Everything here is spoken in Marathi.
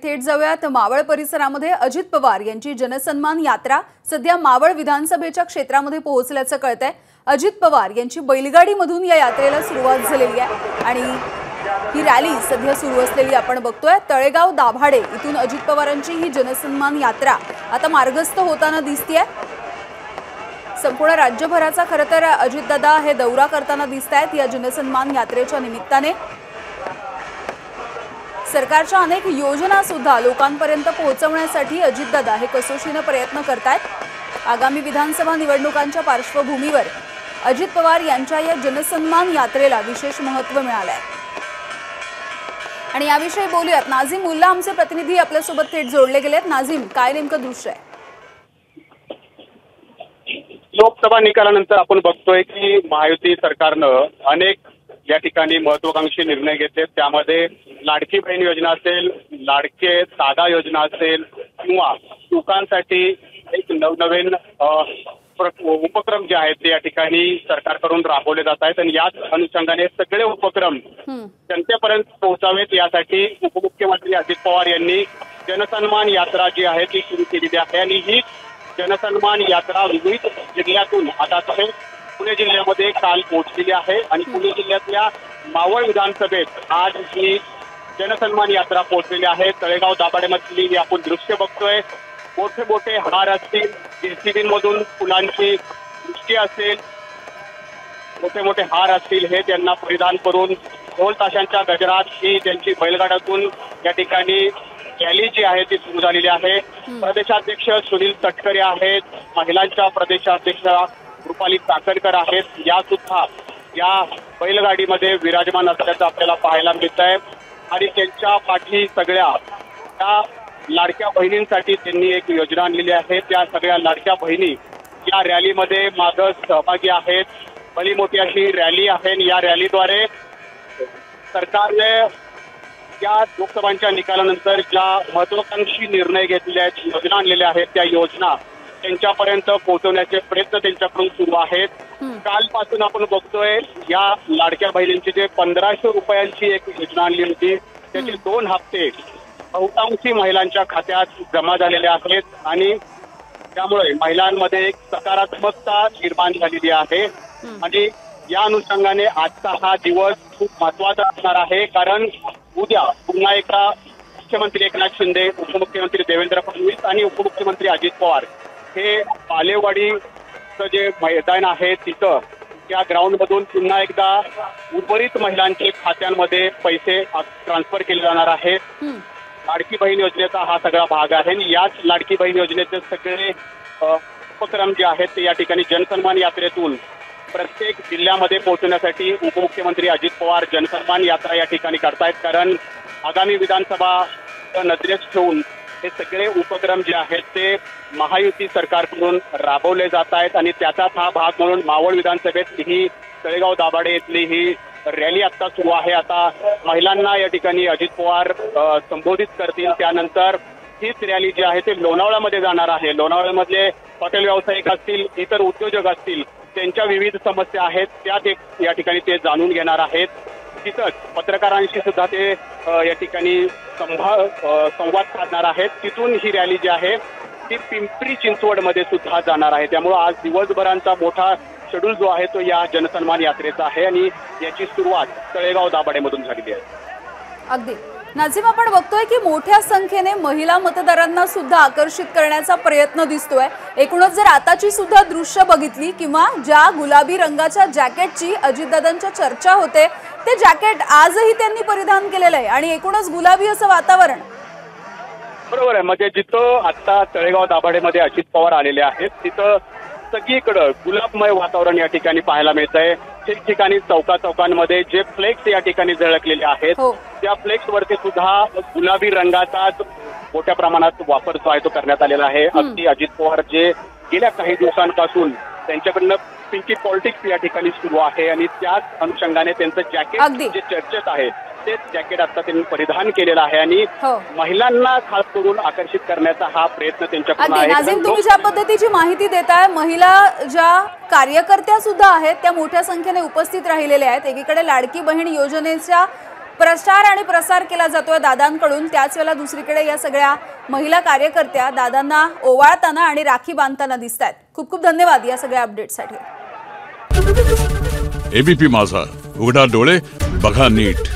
थेट जाऊयात मावळ परिसरामध्ये अजित पवार यांची जनसन्मान यात्रा सध्या मावळ विधानसभेच्या क्षेत्रामध्ये पोहोचल्याचं कळतंय। अजित पवार यांची बैलगाडीमधून या यात्रेला सुरुवात झालेली आहे आणि ही रॅली सध्या सुरू असलेली आपण बघतोय। तळेगाव दाभाडे इथून अजित पवारांची ही जनसन्मान यात्रा आता मार्गस्थ होताना दिसतेय। संपूर्ण राज्यभराचा खरं तर अजितदादा हे दौरा करताना दिसतायत या जनसन्मान यात्रेच्या निमित्ताने। सरकारच्या अनेक योजना सुद्धा लोकांपर्यंत पोहोचवण्यासाठी अजितदादा हे कसोशीने प्रयत्न करतायत। आगामी विधानसभा निवडणुकांच्या पार्श्वभूमीवर अजित पवार यांच्या या जनसन्मान यात्रेला विशेष महत्त्व मिळालंय आणि याविषयी बोलूयात। नाझीम मुल्ला आमचे प्रतिनिधी आपल्या सोबत थेट जोडले गेलेत। नाझीम, काय नेमकं दृश्य आहे? लोकसभा निकालानंतर आपण बघतोय की महायुती सरकारनं अनेक या ठिकाणी महत्वाकांक्षी निर्णय घेतले। त्यामध्ये लाडकी बहीण योजना असेल, लाडके साधा योजना असेल किंवा लोकांसाठी एक नवनवीन उपक्रम जे आहेत ते या ठिकाणी सरकारकडून राबवले जात आहेत आणि याच अनुषंगाने सगळे उपक्रम जनतेपर्यंत पोहोचावेत यासाठी उपमुख्यमंत्री अजित पवार यांनी जनसन्मान यात्रा जी आहे ती सुरू केलेली आहे आणि ही जनसन्मान यात्रा विविध जिल्ह्यातून आता पुणे जिल्ह्यामध्ये काल पोहोचलेली आहे आणि पुणे जिल्ह्यातल्या मावळ विधानसभेत आज ही जनसन्मान यात्रा पोहोचलेली आहे। तळेगाव दाभाडेमधली ही आपण दृश्य बघतोय। मोठे मोठे हार असतील, जेसीबीमधून फुलांची वृष्टी असेल, मोठे मोठे हार असतील हे त्यांना परिधान करून ढोल ताशांच्या गजरात ही त्यांची बैलगाड्यातून या ठिकाणी रॅली जी आहे ती सुरू झालेली आहे। प्रदेशाध्यक्ष सुनील तटकरे आहेत, महिलांच्या प्रदेशाध्यक्ष रुपाली चाकणकर आहेत, या सुद्धा या बैलगाडीमध्ये विराजमान असल्याचं आपल्याला पाहायला मिळत आहे आणि त्यांच्या पाठी सगळ्या त्या लाडक्या बहिणींसाठी त्यांनी एक योजना आणलेली आहे। त्या सगळ्या लाडक्या बहिणी या रॅलीमध्ये मागं सहभागी आहेत। भली मोठी अशी रॅली आहे आणि या रॅलीद्वारे सरकारने या लोकसभांच्या निकालानंतर ज्या महत्वाकांक्षी निर्णय घेतलेले आहेत, योजना आणलेल्या आहेत, त्या योजना त्यांच्यापर्यंत पोहोचवण्याचे प्रयत्न त्यांच्याकडून सुरू आहेत। कालपासून आपण बघतोय या लाडक्या बहिणींची जे 1500 रुपयांची एक योजना आणली होती त्याचे 2 हप्ते बहुतांशी महिलांच्या खात्यात जमा झालेले आहेत आणि त्यामुळे महिलांमध्ये एक सकारात्मकता निर्माण झालेली आहे आणि या अनुषंगाने आजचा हा दिवस खूप महत्वाचा असणार आहे कारण उद्या पुन्हा एकदा मुख्यमंत्री एकनाथ शिंदे, उपमुख्यमंत्री देवेंद्र फडणवीस आणि उपमुख्यमंत्री अजित पवार हे बालेवाडीचं जे मैदान आहे तिथं त्या ग्राउंडमधून पुन्हा एकदा उर्वरित महिलांचे खात्यांमध्ये पैसे ट्रान्सफर केले जाणार आहेत। लाडकी बहीण योजनेचा हा सगळा भाग आहे आणि याच लाडकी बहीण योजनेचे सगळे उपक्रम जे आहेत ते या ठिकाणी जनसन्मान यात्रेतून प्रत्येक जिल्ह्यामध्ये पोहोचण्यासाठी उपमुख्यमंत्री अजित पवार जनसन्मान यात्रा या ठिकाणी करतायत कारण आगामी विधानसभा नजरेस ठेवून हे सगळे उपक्रम जे आहेत ते महायुती सरकारकडून राबवले जात आहेत आणि त्याचाच हा भाग म्हणून मावळ विधानसभेत ही तळेगाव दाभाडे इथली ही रॅली आता सुरू आहे। आता महिलांना या ठिकाणी अजित पवार संबोधित करतील, त्यानंतर हीच रॅली जी आहे ते लोणावळ्यामध्ये जाणार आहे। लोणावळ्यामधले हॉटेल व्यावसायिक असतील, इतर उद्योजक असतील, त्यांच्या विविध समस्या आहेत त्या ते या ठिकाणी ते जाणून घेणार आहेत। तिथंच पत्रकारांशी सुद्धा ते या ठिकाणी संवाद साधणार आहेत। तिथून ही रॅली जी आहे ती पिंपरी चिंचवडमध्ये सुद्धा जाणार आहे। त्यामुळे आज दिवसभरांचा मोठा शेड्यूल जो आहे तो या जनसन्मान यात्रेचा आहे आणि याची सुरुवात तळेगाव दाभाडेमधून झालेली आहे। अगदी नाझीम, आपण बघतोय की मोठ्या संख्येने महिला मतदारांना सुद्धा आकर्षित करण्याचा प्रयत्न दिसतोय। एकूणच जर आताची सुद्धा दृश्य बघितली किंवा ज्या गुलाबी रंगाच्या जॅकेटची अजितदादांच्या चर्चा होते ते जॅकेट आजही त्यांनी परिधान केलेलं आहे आणि एकूणच गुलाबी असं वातावरण। बरोबर आहे, म्हणजे जिथं आता तळेगाव दाभाडेमध्ये अजित पवार आलेले आहेत तिथं सगळीकडे गुलाबमय वातावरण या ठिकाणी पाहायला मिळत आहे। ठिकठिकाणी चौकांमध्ये जे फ्लेक्स या ठिकाणी झळकलेले आहेत त्या फ्लेक्स वरती सुद्धा गुलाबी रंगाचाच मोठ्या प्रमाणात वापर जो आहे तो करण्यात आलेला आहे। अगदी अजित पवार जे गेल्या काही दिवसांपासून त्यांच्याकडनं पिंकी पॉलिटिक्स या ठिकाणी सुरू आहे आणि त्याच अनुषंगाने त्यांचं जॅकेट जे चर्चेत आहे तेच जॅकेट आता त्यांनी परिधान केलेलं आहे आणि महिलांना खास करून आकर्षित करण्याचा हा प्रयत्न त्यांच्याकडून आहे। नाझीम, तुम्ही ज्या पद्धतीची माहिती देताय, महिला ज्या कार्यकर्त्या सुद्धा आहेत त्या मोठ्या संख्येने उपस्थित राहिलेल्या आहेत। एकीकडे लाडकी बहीण योजनेच्या प्रचार आणि प्रसार केला जातोय दादांकडून, त्याच वेळेला दुसरीकडे या सगळ्या महिला कार्यकर्त्या दादांना ओवाळताना आणि राखी बांधताना दिसतात। खूप खूप धन्यवाद या सगळ्या अपडेटसाठी। एबीपी माझा, उघडा डोळे बघा नीट।